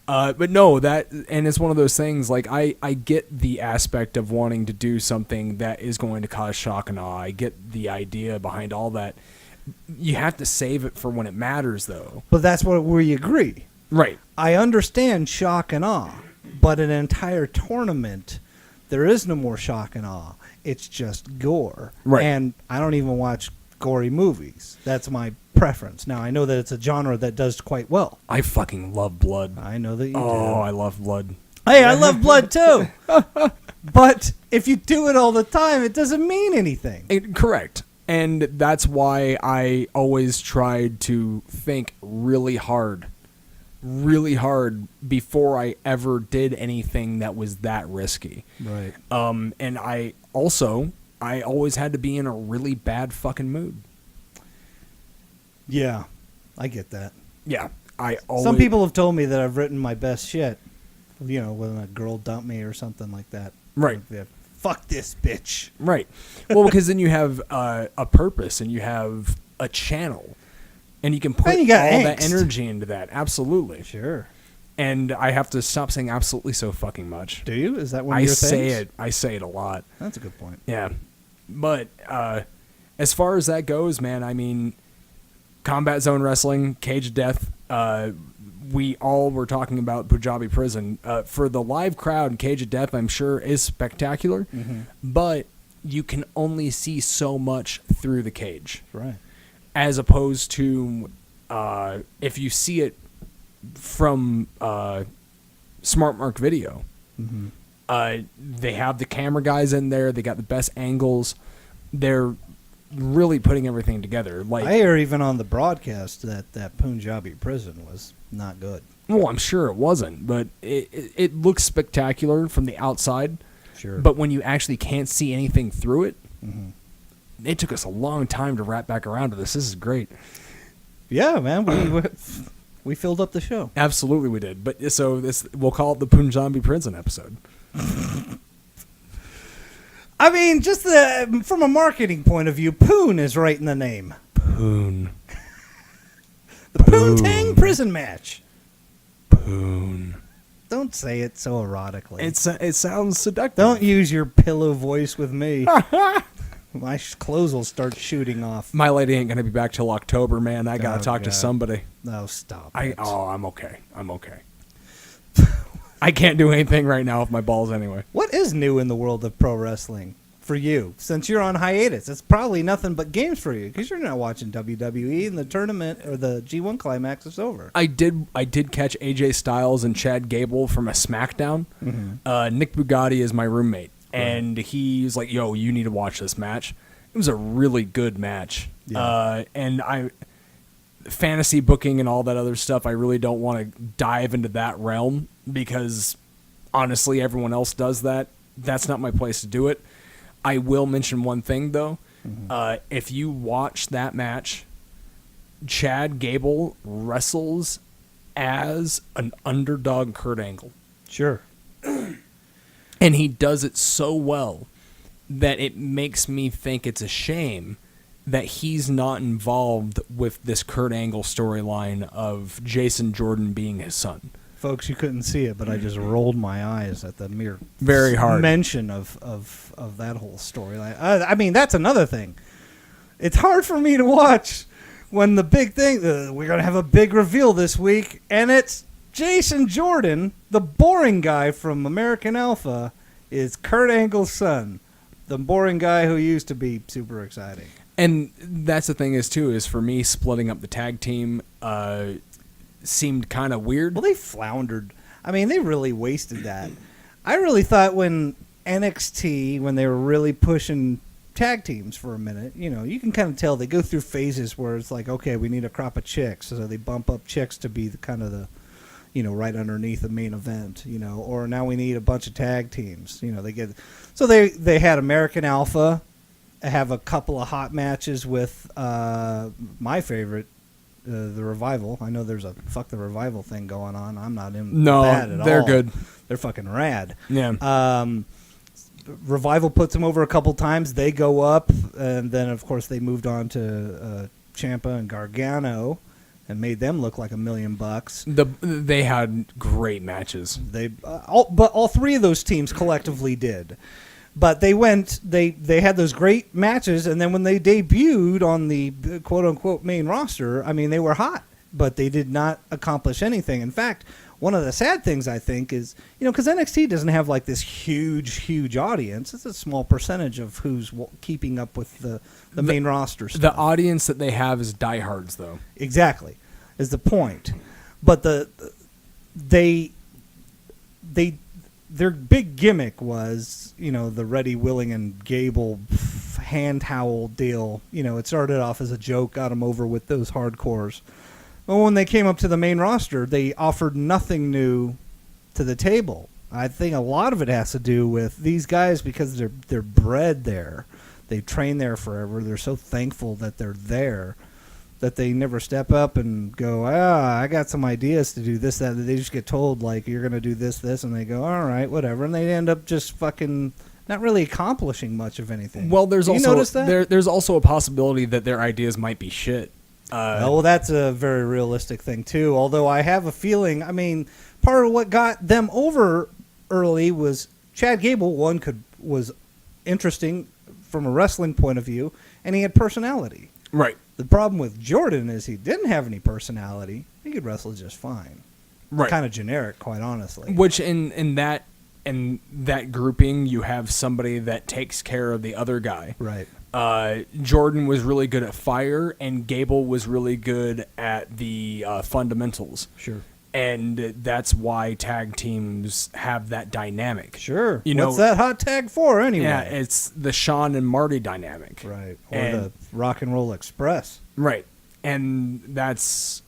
But no, and it's one of those things, like, I get the aspect of wanting to do something that is going to cause shock and awe. I get the idea behind all that. You have to save it for when it matters, though. But that's where we agree. Right. I understand shock and awe, but an entire tournament, there is no more shock and awe. It's just gore. Right. And I don't even watch gory movies. That's my preference. Now, I know that it's a genre that does quite well. I fucking love blood. I know that you do. Oh, I love blood. Hey, I love blood too. But if you do it all the time, it doesn't mean anything. Correct. And that's why I always tried to think really hard before I ever did anything that was that risky. Right. And I always had to be in a really bad fucking mood. Yeah, I get that. Yeah. Always, Some people have told me that I've written my best shit, you know, when a girl dumped me or something like that. Right. Like, fuck this bitch. Right. Well, because then you have a purpose and you have a channel. And you can put all that energy into that. Absolutely. Sure. And I have to stop saying absolutely so fucking much. Do you? Is that one of your things? I say it a lot. That's a good point. Yeah. But as far as that goes, man, I mean, Combat Zone Wrestling, Cage of Death, we all were talking about Punjabi Prison. For the live crowd, Cage of Death, I'm sure, is spectacular. Mm-hmm. But you can only see so much through the cage. Right. As opposed to if you see it from Smart Mark Video. Mm-hmm. They have the camera guys in there. They got the best angles. They're really putting everything together. Like, I hear even on the broadcast that Punjabi Prison was not good. Well, I'm sure it wasn't, but it looks spectacular from the outside. Sure. But when you actually can't see anything through it, mm-hmm. It took us a long time to wrap back around to this. This is great. Yeah, man. We filled up the show. Absolutely we did. But so we'll call it the Punjabi Prison episode. I mean, just from a marketing point of view, Poon is right in the name. Poon. The Poontang Prison Match. Poon. Don't say it so erotically. It sounds seductive. Don't use your pillow voice with me. My clothes will start shooting off. My lady ain't gonna be back till October, man. I gotta talk to somebody. No, stop. I'm okay. I can't do anything right now with my balls anyway. What is new in the world of pro wrestling for you? Since you're on hiatus, it's probably nothing but games for you because you're not watching WWE and the tournament or the G1 Climax is over. I did catch AJ Styles and Chad Gable from a SmackDown. Mm-hmm. Nick Bugatti is my roommate. And he's like, yo, you need to watch this match. It was a really good match. Yeah. And fantasy booking and all that other stuff, I really don't want to dive into that realm because, honestly, everyone else does that. That's not my place to do it. I will mention one thing, though. Mm-hmm. If you watch that match, Chad Gable wrestles as an underdog Kurt Angle. Sure. And he does it so well that it makes me think it's a shame that he's not involved with this Kurt Angle storyline of Jason Jordan being his son. Folks, you couldn't see it, but I just rolled my eyes at the mere very hard mention of that whole storyline. I mean, that's another thing. It's hard for me to watch when the big thing, we're going to have a big reveal this week, and it's Jason Jordan, the boring guy from American Alpha, is Kurt Angle's son. The boring guy who used to be super exciting. And that's the thing is for me, splitting up the tag team seemed kind of weird. Well, they floundered. I mean, they really wasted that. I really thought when NXT, when they were really pushing tag teams for a minute, you can kind of tell they go through phases where it's like, okay, we need a crop of chicks, so they bump up chicks to be the kind of the, right underneath the main event, or now we need a bunch of tag teams, they had American Alpha have a couple of hot matches with my favorite, the Revival. I know there's a fuck the Revival thing going on. I'm not in that at all. They're good. They're fucking rad. Yeah. Revival puts them over a couple times. They go up, and then of course they moved on to Ciampa and Gargano, and made them look like $1 million. They had great matches. But all three of those teams collectively did. But they had those great matches, and then when they debuted on the quote-unquote main roster, I mean, they were hot, but they did not accomplish anything. In fact, one of the sad things, I think, is, because NXT doesn't have, like, this huge audience. It's a small percentage of who's keeping up with the main roster stuff. The audience that they have is diehards, though. Exactly, is the point. But their big gimmick was, the Ready, Willing, and Gable hand towel deal. It started off as a joke, got them over with those hardcores. Well, when they came up to the main roster, they offered nothing new to the table. I think a lot of it has to do with these guys because they're bred there. They train there forever. They're so thankful that they're there that they never step up and go, I got some ideas to do this, that. They just get told, like, you're going to do this, and they go, all right, whatever. And they end up just fucking not really accomplishing much of anything. Well, there's you also notice that? There's also a possibility that their ideas might be shit. Well, that's a very realistic thing, too. Although I have a feeling, I mean, part of what got them over early was Chad Gable, was interesting from a wrestling point of view, and he had personality. Right. The problem with Jordan is he didn't have any personality. He could wrestle just fine. Right. Kind of generic, quite honestly. Which in that grouping, you have somebody that takes care of the other guy. Right. Jordan was really good at fire, and Gable was really good at the fundamentals. Sure. And that's why tag teams have that dynamic. Sure. What's that hot tag for, anyway? Yeah, it's the Sean and Marty dynamic. Right. Or the Rock and Roll Express. Right. And that's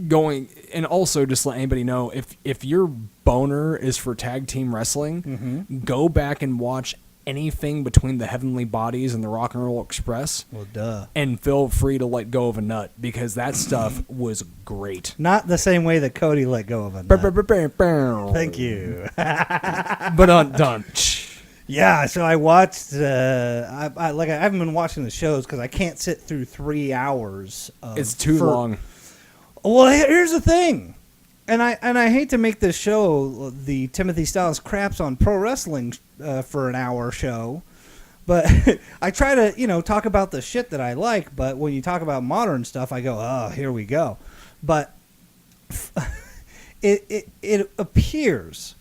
going... And also, just let anybody know, if your boner is for tag team wrestling, go back and watch anything between the Heavenly Bodies and the Rock and Roll Express. Well, duh. And feel free to let go of a nut, because that stuff was great. Not the same way that Cody let go of a nut. Thank you. But done. Yeah, so I watched. I haven't been watching the shows because I can't sit through 3 hours. It's too long. Well, here's the thing, and I hate to make this show the Timothy Styles craps on pro wrestling for an hour show, but I try to talk about the shit that I like. But when you talk about modern stuff, I go, oh, here we go. But it appears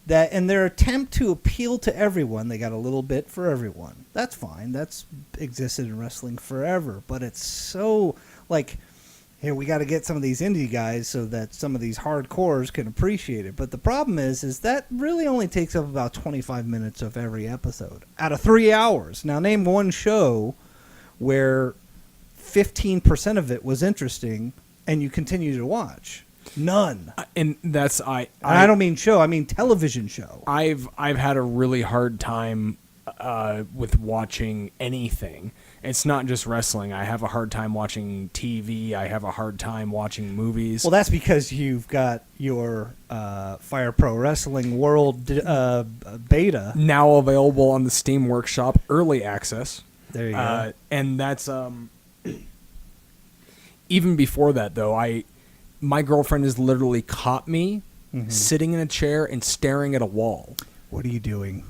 that in their attempt to appeal to everyone, they got a little bit for everyone. That's fine. That's existed in wrestling forever. But it's so like, here, we got to get some of these indie guys so that some of these hardcores can appreciate it. But the problem is that really only takes up about 25 minutes of every episode out of 3 hours. Now, name one show where 15% of it was interesting and you continue to watch. None. And that's I don't mean show. I mean television show. I've had a really hard time with watching anything. It's not just wrestling. I have a hard time watching TV. I have a hard time watching movies. Well, that's because you've got your Fire Pro Wrestling World beta. Now available on the Steam Workshop Early Access. There you go. And that's... even before that, though, my girlfriend has literally caught me sitting in a chair and staring at a wall. What are you doing?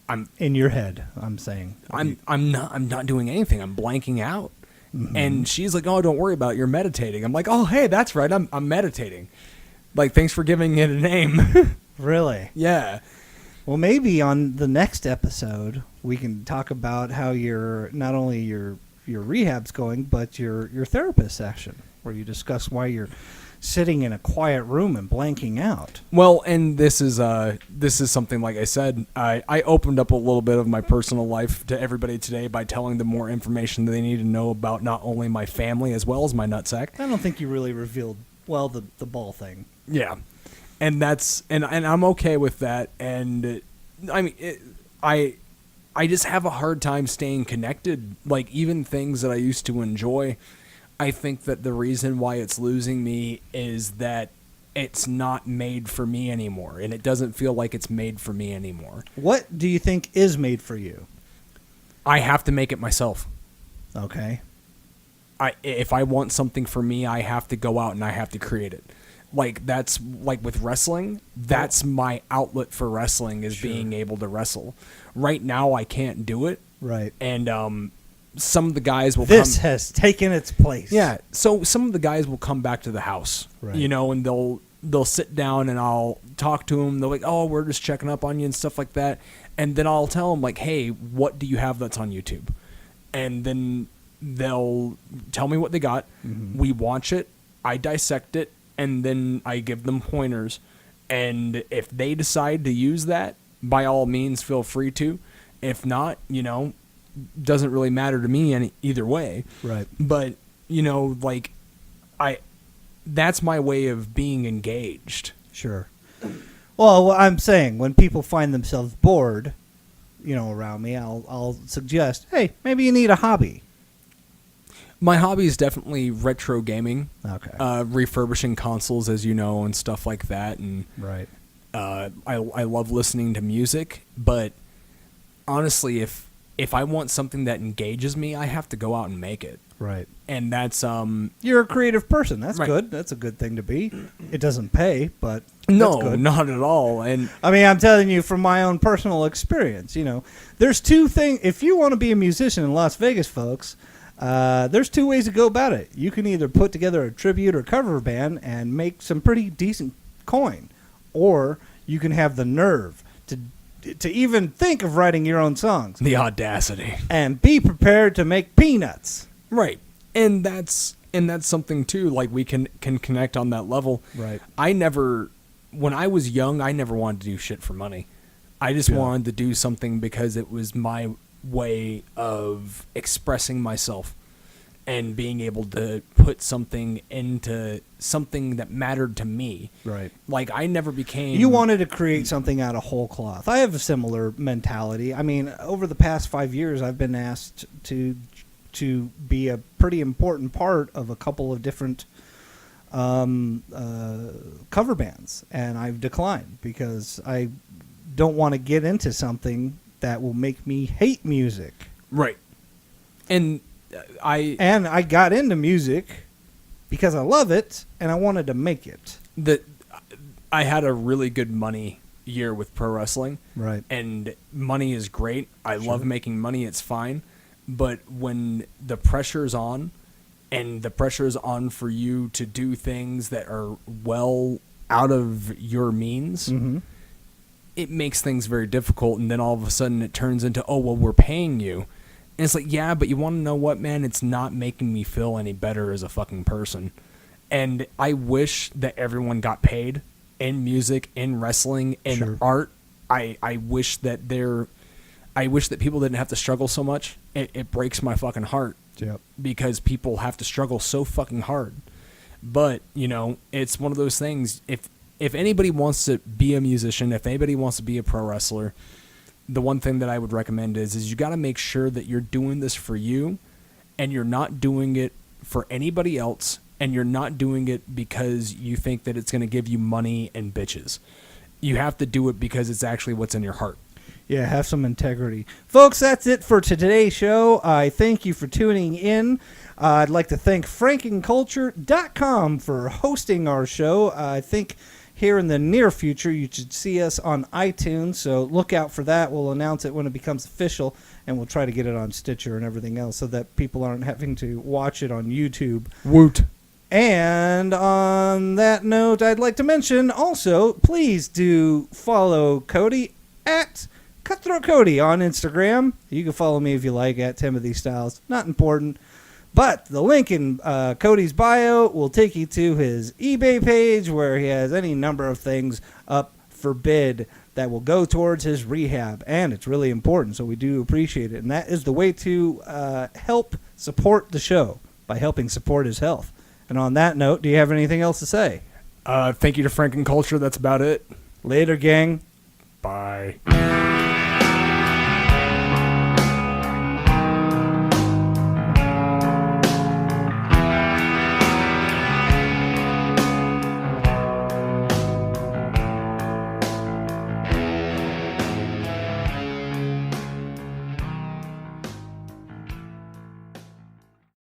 I'm in your head. I'm saying I'm not doing anything. I'm blanking out. And she's like, "Oh, don't worry about it. You're meditating." I'm like, "Oh, hey, that's right. I'm meditating." Like, thanks for giving it a name. Really? Yeah. Well, maybe on the next episode we can talk about how your not only your rehab's going, but your therapist session, where you discuss why you're sitting in a quiet room and blanking out. Well, and this is something, like I said, I opened up a little bit of my personal life to everybody today by telling them more information that they need to know about not only my family as well as my nutsack. I don't think you really revealed the ball thing. Yeah, and and I'm okay with that. And I mean, I just have a hard time staying connected. Like, even things that I used to enjoy, I think that the reason why it's losing me is that it's not made for me anymore, and it doesn't feel like it's made for me anymore. What do you think is made for you? I have to make it myself. Okay. If I want something for me, I have to go out and I have to create it. Like, that's like with wrestling, that's my outlet for wrestling, is being able to wrestle. Right now, I can't do it. Right. And some of the guys will This has taken its place. Yeah, so some of the guys will come back to the house, Right. And they'll sit down and I'll talk to them. They're like, "Oh, we're just checking up on you," and stuff like that. And then I'll tell them, like, "Hey, what do you have that's on YouTube?" And then they'll tell me what they got. Mm-hmm. We watch it, I dissect it, and then I give them pointers. And if they decide to use that, by all means, feel free to. If not, doesn't really matter to me either way. Right. But, like, that's my way of being engaged. Sure. Well, what I'm saying, when people find themselves bored, around me, I'll suggest, hey, maybe you need a hobby. My hobby is definitely retro gaming. Okay. Refurbishing consoles, as you know, and stuff like that. And Right. I love listening to music, but honestly, if I want something that engages me, I have to go out and make it. Right. And that's You're a creative person. That's Right. good. That's a good thing to be. It doesn't pay, but no, that's good. not at all. And I mean, I'm telling you from my own personal experience. There's two things. If you want to be a musician in Las Vegas, folks, there's two ways to go about it. You can either put together a tribute or cover band and make some pretty decent coin, or you can have the nerve to even think of writing your own songs. the audacity. And be prepared to make peanuts. Right. And that's something too, like, we can connect on that level. Right. When I was young, I never wanted to do shit for money. I just wanted to do something because it was my way of expressing myself and being able to put something into something that mattered to me. Right. Like, I never became... You wanted to create something out of whole cloth. I have a similar mentality. I mean, over the past 5 years, I've been asked to be a pretty important part of a couple of different cover bands, and I've declined because I don't want to get into something that will make me hate music. Right. And I got into music because I love it and I wanted to make it. I had a really good money year with pro wrestling. Right. And money is great. I love making money. It's fine. But when the pressure's on, and the pressure's on for you to do things that are well out of your means, Mm-hmm. it makes things very difficult. And then all of a sudden it turns into, oh, well, we're paying you. And it's like, yeah, but you want to know what, man? It's not making me feel any better as a fucking person. And I wish that everyone got paid in music, in wrestling, in art. I wish that people didn't have to struggle so much. It breaks my fucking heart. Yep. Because people have to struggle so fucking hard. But, it's one of those things. If anybody wants to be a musician, if anybody wants to be a pro wrestler, the one thing that I would recommend is you got to make sure that you're doing this for you, and you're not doing it for anybody else, and you're not doing it because you think that it's going to give you money and bitches. You have to do it because it's actually what's in your heart. Yeah, have some integrity. Folks, that's it for today's show. I thank you for tuning in. I'd like to thank frankingculture.com for hosting our show. I think here in the near future you should see us on iTunes, so look out for that. We'll announce it when it becomes official, and we'll try to get it on Stitcher and everything else so that people aren't having to watch it on YouTube. Woot. And on that note, I'd like to mention also, please do follow Cody at Cutthroat Cody on Instagram. You can follow me if you like at Timothy Styles. Not important. But the link in Cody's bio will take you to his eBay page where he has any number of things up for bid that will go towards his rehab. And it's really important, so we do appreciate it. And that is the way to help support the show, by helping support his health. And on that note, do you have anything else to say? Thank you to Franken Culture. That's about it. Later, gang. Bye.